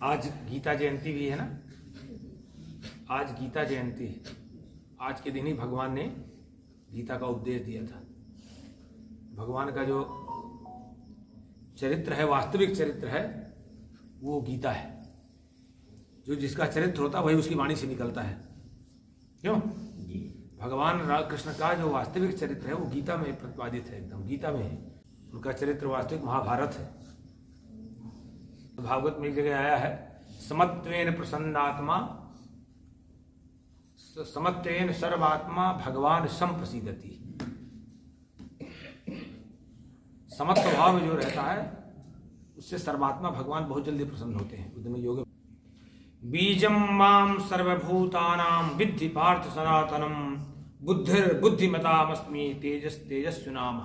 आज गीता जयंती भी है ना। आज गीता जयंती, आज के दिन ही भगवान ने गीता का उपदेश दिया था। भगवान का जो चरित्र है, वास्तविक चरित्र है, वो गीता है। जो जिसका चरित्र होता है वही उसकी वाणी से निकलता है। क्यों? भगवान कृष्ण का जो वास्तविक चरित्र है वो गीता में प्रतिपादित है, एकदम गीता में है। उनका चरित्र वास्तविक महाभारत है। तो भागवत में एक जगह आया है, समत्वेन प्रसन्नात्मा समत्वेन सर्वात्मा भगवान संप्रसीदति। समत्व भाव जो रहता है उससे सर्वात्मा भगवान बहुत जल्दी प्रसन्न होते हैं। उद्यम योग बीजम माम सर्वभूतानां विद्धि पार्थ सनातनम बुद्धिमतामस्मि तेजस्विनाम।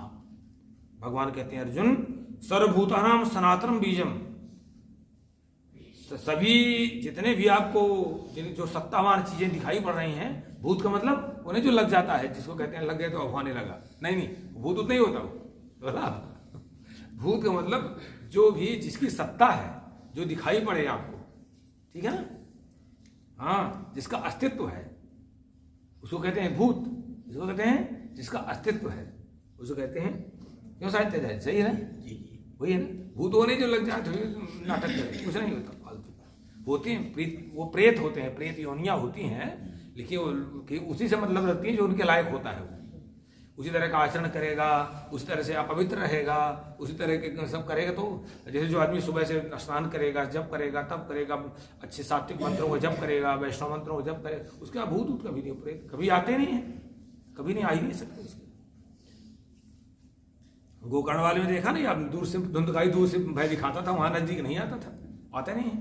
भगवान कहते हैं अर्जुन, सर्वभूतानां सनातनम बीजम, सभी जितने भी आपको जो सत्तावान चीजें दिखाई पड़ रही हैं, भूत का मतलब उन्हें जो लग जाता है, जिसको कहते हैं लग गए तो अफवाने लगा, नहीं भूत उतना ही होता बोला। भूत का मतलब जो भी जिसकी सत्ता है, जो दिखाई पड़े आपको, ठीक है ना, हाँ, जिसका अस्तित्व है उसको कहते हैं भूत। जिसको कहते हैं जिसका अस्तित्व है उसको कहते हैं, क्यों साहित्य सही है ना, वही है ना। भूत होने जो लग जाए तो नाटक करे, कुछ नहीं होता, फालतू होते हैं। वो प्रेत होते हैं, प्रेत योनियां होती हैं, लेकिन उसी से मतलब रखती है जो उनके लायक होता है। उसी तरह का आचरण करेगा, उसी तरह से अपवित्र रहेगा, उसी तरह के सब करेगा। तो जैसे जो आदमी सुबह से स्नान करेगा, जप करेगा, तब करेगा, अच्छे सात्विक मंत्रों को जप करेगा, वैष्णव मंत्रों को जप करेगा, उसका भूत उत कभी नहीं, प्रेत कभी आते नहीं है, कभी नहीं आ ही नहीं सकते उसके। गोकर्ण वाले में देखा नहीं आप, दूर से धुंधकाई दूर से भय दिखाता था, वहां नजदीक नहीं आता था, आता नहीं है।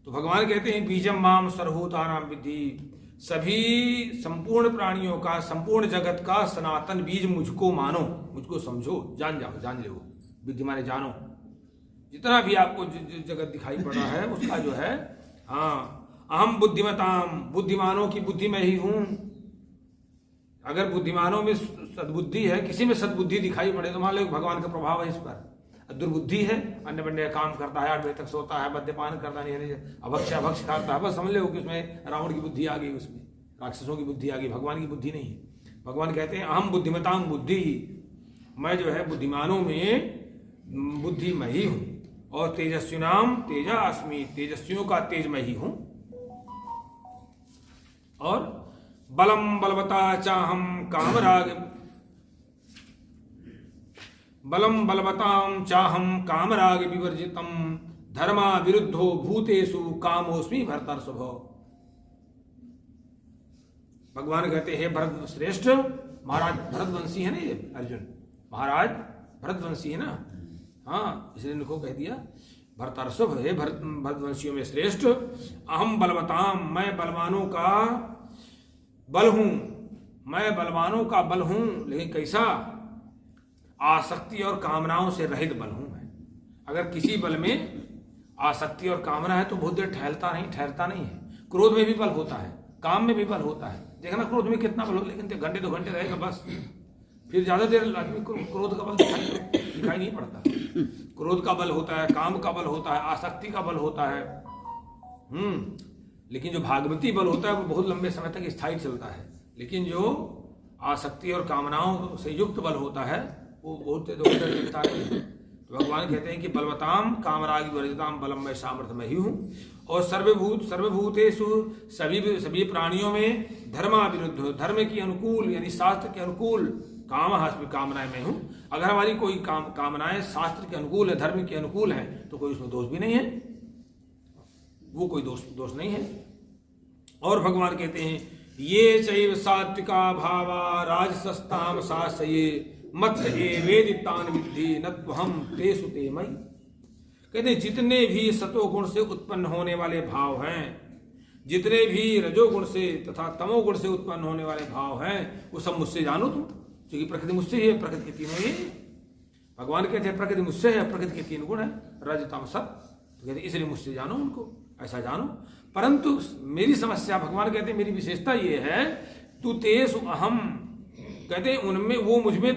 तो भगवान कहते हैं बीजम माम सर्वभूतानां विद्धि, सभी संपूर्ण प्राणियों का, संपूर्ण जगत का सनातन बीज मुझको मानो, मुझको समझो, जान जाओ, जान लो। विद्धि माने जानो। जितना भी आपको जगत दिखाई पड़ रहा है उसका जो है, हाँ, अहम बुद्धिमताम, बुद्धिमानों की बुद्धि में ही हूं। अगर बुद्धिमानों में सद्बुद्धि है, किसी में सद्बुद्धि दिखाई पड़े तो मान लो भगवान का प्रभाव है इस पर। दुर्बुद्धि है, अन्य बंडे काम करता है, 8 बजे तक सोता है, मद्यपान करता नहीं, अभक्ष खाता है, बस समझ लो कि उसमें रावण की बुद्धि आ गई, उसमें राक्षसों की बुद्धि आ गई, भगवान की बुद्धि नहीं है। भगवान कहते हैं अहम बुद्धिमताम बुद्धि, मैं जो है बुद्धिमानों में बुद्धि मैं ही हूं, और तेजस्विनाम तेजा अस्मि, तेजस्वियों का तेज मैं ही हूं। और बलम बलवता चाहम कामराग, बलम बलवताम चाहम कामराग विवर्जितम धर्मा विरुद्धो भूतेषु कामोस्मि भरतर्षभ। भगवान कहते हैं भरत श्रेष्ठ, महाराज भरतवंशी है ना ये अर्जुन, महाराज भरतवंशी है ना, हाँ, इसलिए इनको कह दिया भरतर्षभ है, भरतवंशियों में श्रेष्ठ। अहम बलवताम, मैं बलवानों का बल हूं, मैं बलवानों का बल हूं, लेकिन कैसा, आसक्ति और कामनाओं से रहित बल हूं मैं। अगर किसी बल में आसक्ति और कामना है तो बहुत देर ठहरता नहीं है। क्रोध में भी बल होता है, काम में भी बल होता है, देखना क्रोध में कितना बल हो, लेकिन घंटे 2 घंटे रहेगा बस, फिर ज्यादा देर आदमी को क्रोध का बल दिखाई नहीं पड़ता। क्रोध का बल होता है, काम का बल होता है, आसक्ति का बल होता है, लेकिन जो भागवती बल होता है वो बहुत लंबे समय तक स्थायी चलता है। लेकिन जो आसक्ति और कामनाओं से युक्त बल होता है वो बहुत चलता है। तो भगवान कहते हैं कि बलवताम कामराग वर्जिताम बलम, मैं सामर्थ्य में ही हूँ। और सर्वभूतेषु, सभी प्राणियों में धर्मा विरुद्ध, धर्म के अनुकूल यानी शास्त्र के अनुकूल, कामहास्मि, कामनाएं मैं हूँ। अगर हमारी कोई कामनाएं शास्त्र के अनुकूल है, धर्म के अनुकूल है, तो कोई उसमें दोष भी नहीं है, वो कोई दोष नहीं है। और भगवान कहते हैं ये चैव सात्विका भावा राजसस्ताम सासये मत वेदितान विद्धि नत्वहम तेषु ते मयि। कहते हैं जितने भी सतोगुण से उत्पन्न होने वाले भाव हैं, जितने भी रजोगुण से तथा तमोगुण से उत्पन्न होने वाले भाव हैं, वो सब मुझसे जानो तुम, क्योंकि प्रकृति मुझसे ही है, प्रकृति के तीनों ही। भगवान कहते हैं प्रकृति मुझसे है, प्रकृति के 3 गुण है, रज तम सत, तो कहते इसलिए मुझसे जानो उनको, ऐसा जानो। परंतु मेरी समस्या, भगवान कहते हैं मेरी विशेषता ये है, तू तेषु अहम, कहते उनमें वो मुझमें,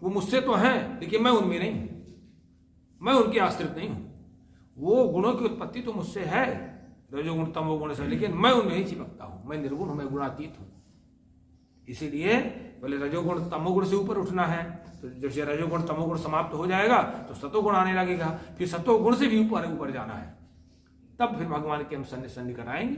वो मुझसे तो है लेकिन मैं उनमें नहीं हूं, मैं उनके आश्रित नहीं हूं। वो गुणों की उत्पत्ति तो मुझसे है, रजोगुण तमोगुण से, लेकिन मैं उनमें ही चिपकता हूं, मैं निर्गुण हूं, मैं गुणातीत हूं। इसीलिए पहले रजोगुण तमोगुण से ऊपर उठना है। तो जैसे रजोगुण तमोगुण समाप्त हो जाएगा तो सतोगुण आने लगेगा, फिर सतोगुण से भी ऊपर ऊपर जाना है, तब फिर भगवान के हम सन्निकट आएंगे।